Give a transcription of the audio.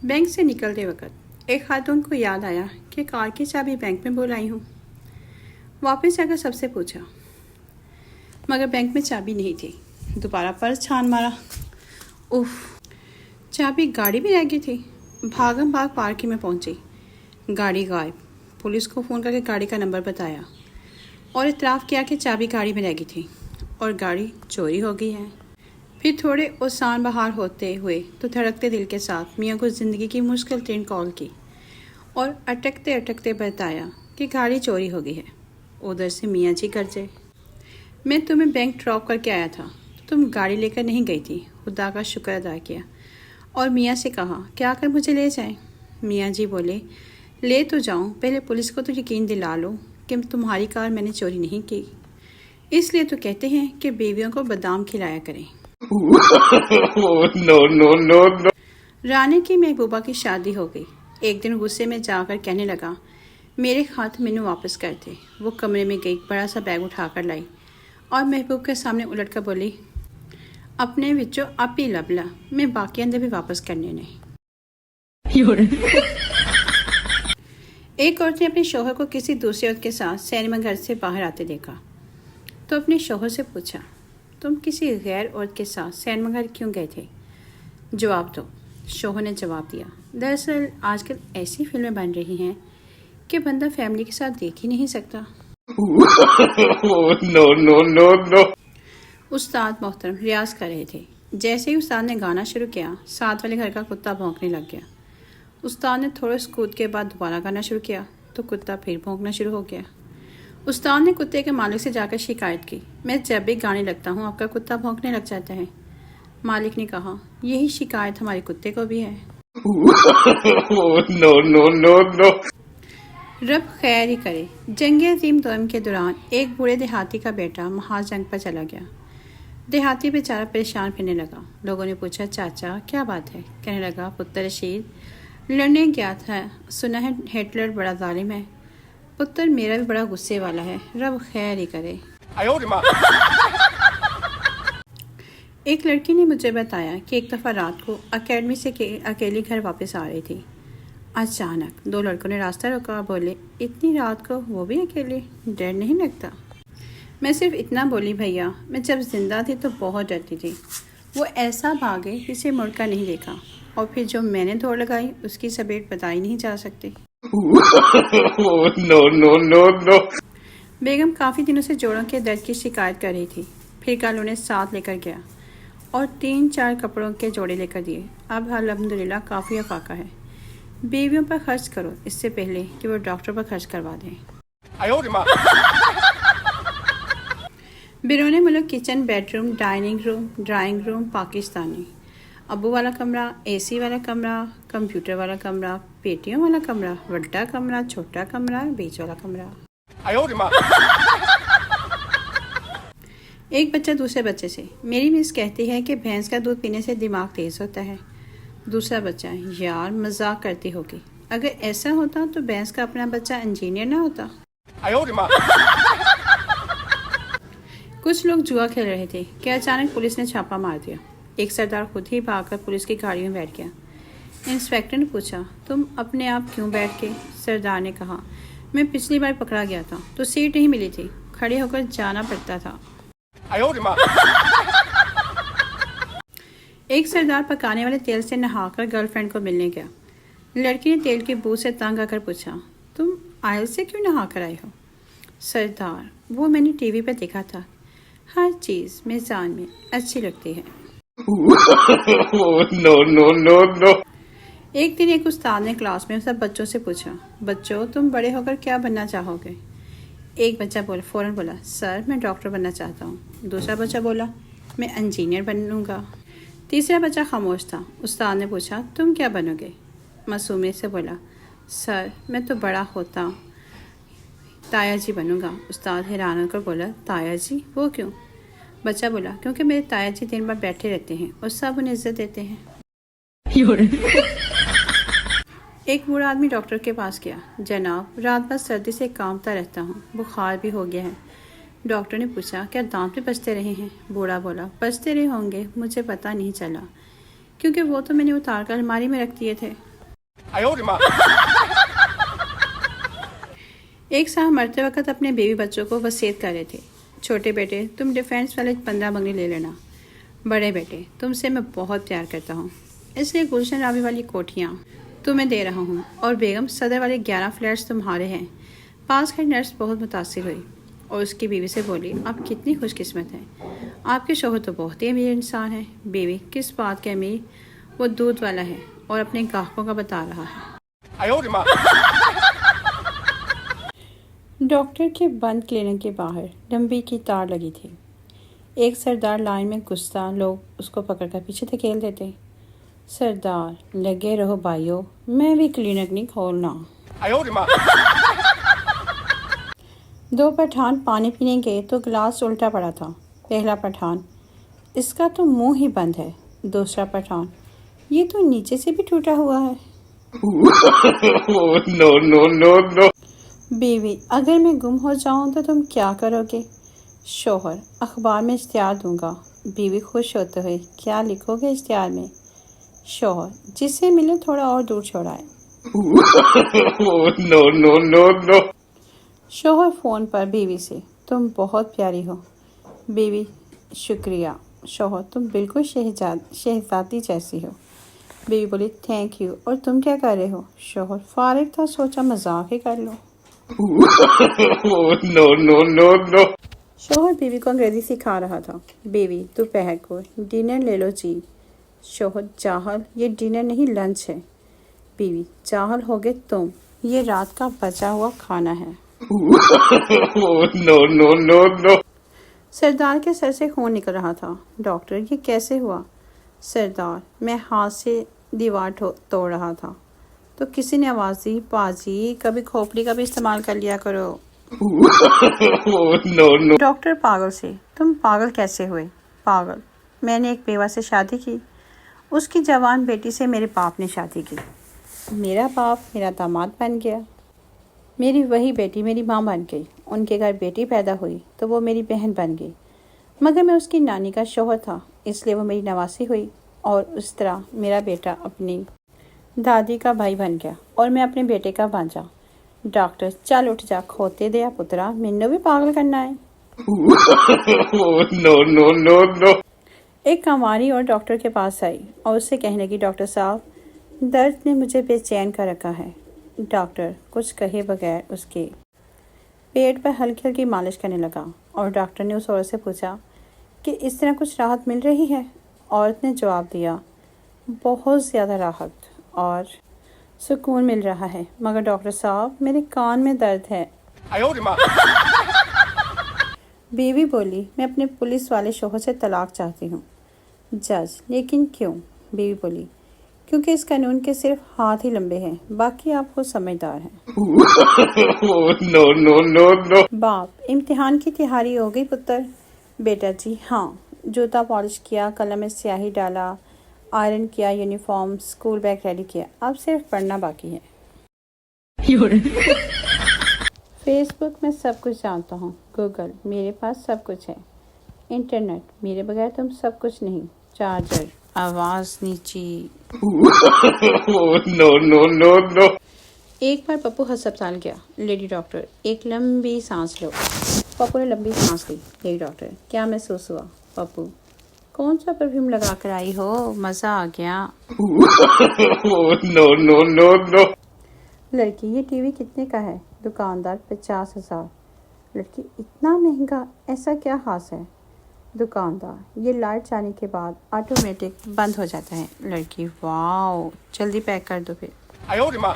Bank से निकलते वक्त एक खातून को याद आया कि कार की चाबी बैंक में भूल आई हूँ। वापस जाकर सबसे पूछा, मगर बैंक में चाबी नहीं थी। दोबारा पर्स छान मारा, उफ, चाबी गाड़ी में रह गई थी। भागम भाग पार्किंग में पहुंची, गाड़ी गायब। पुलिस को फ़ोन करके गाड़ी का नंबर बताया और इतराफ़ किया कि चाबी गाड़ी में रह गई थी और गाड़ी चोरी हो गई है। फिर थोड़े उसान बहार होते हुए तो धड़कते दिल के साथ मियाँ को ज़िंदगी की मुश्किल तरीन कॉल की और अटकते अटकते बताया कि गाड़ी चोरी हो गई है। उधर से मियाँ जी गरजे, मैं तुम्हें बैंक ड्रॉप करके आया था, तुम गाड़ी लेकर नहीं गई थी। खुदा का शुक्र अदा किया और मियाँ से कहा क्या कर मुझे ले जाएं। मियाँ जी बोले, ले तो जाऊँ, पहले पुलिस को तो यकीन दिला लो कि तुम्हारी कार मैंने चोरी नहीं की। इसलिए तो कहते हैं कि बीवियों को बादाम खिलाया करें। No no no no. रानी की महबूबा की शादी हो गई। एक दिन गुस्से में जाकर कहने लगा, मेरे हाथ मैनू वापस कर दे। वो कमरे में गई, बड़ा सा बैग उठाकर लाई और महबूब के सामने उलट कर बोली, अपने विचों आप ही लब ला, मैं बाकी अंदर भी वापस करने नहीं। एक औरत ने अपने शौहर को किसी दूसरे औरत के साथ सिनेमा घर से बाहर आते देखा तो अपने शौहर से पूछा, तुम किसी गैर औरत के साथ सिनेमा घर क्यों गए थे? जवाब दो। शौहर ने जवाब दिया, दरअसल आजकल ऐसी फिल्में बन रही हैं कि बंदा फैमिली के साथ देख ही नहीं सकता। No no no no. उस्ताद मोहतरम रियाज कर रहे थे। जैसे ही उस्ताद ने गाना शुरू किया, साथ वाले घर का कुत्ता भौंकने लग गया। उस्ताद ने थोड़े सकूत के बाद दोबारा गाना शुरू किया तो कुत्ता फिर भौंकना शुरू हो गया। उस्ताद ने कुत्ते के मालिक से जाकर शिकायत की, मैं जब भी गाने लगता हूँ आपका कुत्ता भौंकने लग जाता है। मालिक ने कहा, यही शिकायत हमारे कुत्ते को भी है। No no no no. रब खैर ही करे। जंग अजीम दोम के दौरान एक बूढ़े देहाती का बेटा महाज जंग पर चला गया। देहाती बेचारा परेशान फिरने लगा। लोगों ने पूछा, चाचा क्या बात है? कहने लगा, पुत्र रशीद लड़ने गया था, सुना है हिटलर बड़ा जालिम है। पुत्र मेरा भी बड़ा गुस्से वाला है, रब खैर ही करे। एक लड़की ने मुझे बताया कि एक दफ़ा रात को अकेडमी से अकेली घर वापस आ रही थी। अचानक दो लड़कों ने रास्ता रोका, बोले, इतनी रात को वो भी अकेले, डर नहीं लगता? मैं सिर्फ इतना बोली, भैया मैं जब जिंदा थी तो बहुत डरती थी। वो ऐसा भागे जिसे मुड़कर नहीं देखा और फिर जो मैंने दौड़ लगाई उसकी सपेट बताई नहीं जा सकती। No no no no. बेगम काफ़ी दिनों से जोड़ों के दर्द की शिकायत कर रही थी। फिर कल उन्हें साथ लेकर गया और 3-4 कपड़ों के जोड़े लेकर दिए। अब अल्हम्दुलिल्लाह काफ़ी अफाका है। बीवियों पर खर्च करो इससे पहले कि वो डॉक्टर पर खर्च करवा दें। बिरोने मुल्क kitchen, bedroom, dining room, drawing room Pakistani, Abu वाला कमरा, एसी वाला कमरा, कंप्यूटर वाला कमरा, पेटियों वाला कमरा, बड़ा कमरा, छोटा कमरा, बीच वाला कमरा। एक बच्चा दूसरे बच्चे से, मेरी मिस कहती है कि भैंस का दूध पीने से दिमाग तेज होता है। दूसरा बच्चा, यार मजाक करती होगी, अगर ऐसा होता तो भैंस का अपना बच्चा इंजीनियर ना होता। कुछ लोग जुआ खेल रहे थे कि अचानक पुलिस ने छापा मार दिया। एक सरदार खुद ही भागकर पुलिस की गाड़ी में बैठ गया। इंस्पेक्टर ने पूछा, तुम अपने आप क्यों बैठ के? सरदार ने कहा, मैं पिछली बार पकड़ा गया था तो सीट नहीं मिली थी, खड़े होकर जाना पड़ता था। एक सरदार पकाने वाले तेल से नहाकर गर्लफ्रेंड को मिलने गया। लड़की ने तेल की बू से तंग आकर पूछा, तुम आयल से क्यों नहाकर आए हो? सरदार, वो मैंने टीवी पर देखा था, हर चीज़ मेज़ान में अच्छी लगती है। No no no no. एक दिन एक उस्ताद ने क्लास में सब बच्चों से पूछा, बच्चों तुम बड़े होकर क्या बनना चाहोगे? एक बच्चा फ़ौरन बोला, सर मैं डॉक्टर बनना चाहता हूँ। दूसरा बच्चा बोला, मैं इंजीनियर बनूंगा। तीसरा बच्चा खामोश था। उस्ताद ने पूछा, तुम क्या बनोगे? मासूमियत से बोला, सर मैं तो बड़ा होता ताया जी बनूंगा। उस्ताद हैरान होकर बोला, ताया जी वो क्यों? बच्चा बोला, क्योंकि मेरे ताया जी दिन भर बैठे रहते हैं और सब उन्हें इज्जत देते हैं। एक बूढ़ा आदमी डॉक्टर के पास गया, जनाब रात भर सर्दी से कांपता रहता हूँ, बुखार भी हो गया है। डॉक्टर ने पूछा, क्या दांत भी बचते रहे हैं? बूढ़ा बोला, बचते रहे होंगे, मुझे पता नहीं चला। क्योंकि वो तो मैंने उतार कर अलमारी में रख दिए थे। 哎呦我的妈！ एक साहब मरते वक्त अपने बेबी बच्चों को वसीयत कर रहे थे, छोटे बेटे तुम डिफेंस वाले 15 बंगले ले लेना, बड़े बेटे तुमसे मैं बहुत प्यार करता हूँ, इसलिए गुलशन रावी वाली कोठियाँ तुम्हें दे रहा हूँ और बेगम सदर वाले 11 फ्लैट्स तुम्हारे हैं। पास खड़ी नर्स बहुत मुतासिर हुई और उसकी बीवी से बोली, आप कितनी खुशकिस्मत हैं, आपके शौहर तो बहुत ही अमीर इंसान है। बीवी, किस बात के अमीर, वो दूध वाला है और अपने ग्राहकों का बता रहा है। 哎呦我的妈！ डॉक्टर के बंद क्लिनिक के बाहर लंबी की तार लगी थी। एक सरदार लाइन में घुसता, लोग उसको पकड़कर पीछे धकेल देते। सरदार, लगे रहो भाइयों, मैं भी क्लिनिक नहीं खोलना। 哎呦我的妈！ दो पठान पानी पीने गए तो गिलास उल्टा पड़ा था। पहला पठान, इसका तो मुंह ही बंद है। दूसरा पठान, ये तो नीचे से भी टूटा हुआ है। oh, no no no no! बीवी, अगर मैं गुम हो जाऊं तो तुम क्या करोगे? शौहर, अखबार में इश्तिहार दूंगा। बीवी खुश होते हुए, क्या लिखोगे इश्तिहार में? शौहर, जिससे मिले थोड़ा और दूर छोड़ाए। oh, no no no no! शौहर फ़ोन पर बीवी से, तुम बहुत प्यारी हो। बीवी, शुक्रिया। शौहर, तुम बिल्कुल शहजादी जैसी हो। बीवी बोली, थैंक यू। और तुम क्या कर रहे हो? शौहर, फारिग था, सोचा मजाक ही कर लो। oh, no no no no! शौहर बीवी को अंग्रेज़ी सिखा रहा था। बीवी, दोपहर को डिनर ले लो जी। शौहर, जाहल, ये डिनर नहीं लंच है। बीवी, जाहल होगे तुम, ये रात का बचा हुआ खाना है। oh, no no no no! सरदार के सर से खून निकल रहा था। डॉक्टर, ये कैसे हुआ? सरदार, मैं हाथ से दीवार तोड़ रहा था तो किसी ने आवाज़ दी, पाजी कभी खोपड़ी का भी इस्तेमाल कर लिया करो। oh, no no! डॉक्टर पागल से, तुम पागल कैसे हुए? पागल, मैंने एक बेवा से शादी की, उसकी जवान बेटी से मेरे बाप ने शादी की। मेरा बाप मेरा दामाद बन गया, मेरी वही बेटी मेरी माँ बन गई। उनके घर बेटी पैदा हुई तो वो मेरी बहन बन गई, मगर मैं उसकी नानी का शौहर था, इसलिए वो मेरी नवासी हुई और उस तरह मेरा बेटा अपनी दादी का भाई बन गया और मैं अपने बेटे का भांजा। डॉक्टर, चल उठ जा, खोते दे पुत्रा, मैनू भी पागल करना है। oh, no no no no! एक कंवारी और डॉक्टर के पास आई और उससे कहने लगी, डॉक्टर साहब, दर्द ने मुझे बेचैन कर रखा है। डॉक्टर कुछ कहे बगैर उसके पेट पर हल्की हल्की मालिश करने लगा और डॉक्टर ने उस औरत से पूछा कि इस तरह कुछ राहत मिल रही है? औरत ने जवाब दिया, बहुत ज़्यादा राहत और सुकून मिल रहा है, मगर डॉक्टर साहब मेरे कान में दर्द है। 哎呦我的妈！ बीवी बोली, मैं अपने पुलिस वाले शौहर से तलाक चाहती हूँ। जज, लेकिन क्यों? बीवी बोली, क्योंकि इस कानून के सिर्फ हाथ ही लंबे हैं, बाकी आप खुद समझदार हैं। oh, no no no no! बाप, इम्तिहान की तैयारी हो गई पुत्र? बेटा जी हाँ, जूता पॉलिश किया, कलम में स्याही डाला, आयरन किया, यूनिफॉर्म, स्कूल बैग रेडी किया, अब सिर्फ पढ़ना बाकी है। फेसबुक में सब कुछ जानता हूँ, गूगल मेरे पास सब कुछ है, इंटरनेट मेरे बगैर तुम सब कुछ नहीं, चार्जर, आवाज़ नीची। oh, no no no no! एक बार पप्पू अस्पताल गया। लेडी डॉक्टर, एक लंबी सांस लो। पप्पू ने लंबी सांस ली। लेडी डॉक्टर, क्या महसूस हुआ? पप्पू, कौन सा परफ्यूम लगा कर आई हो, मज़ा आ गया। oh, no no no no! लड़की, ये टीवी कितने का है? दुकानदार, 50,000। लड़की, इतना महंगा, ऐसा क्या खास है? दुकानदार, ये लाइट जाने के बाद ऑटोमेटिक बंद हो जाता है। लड़की, वाओ, जल्दी पैक कर दो फिर। 哎呦我的妈！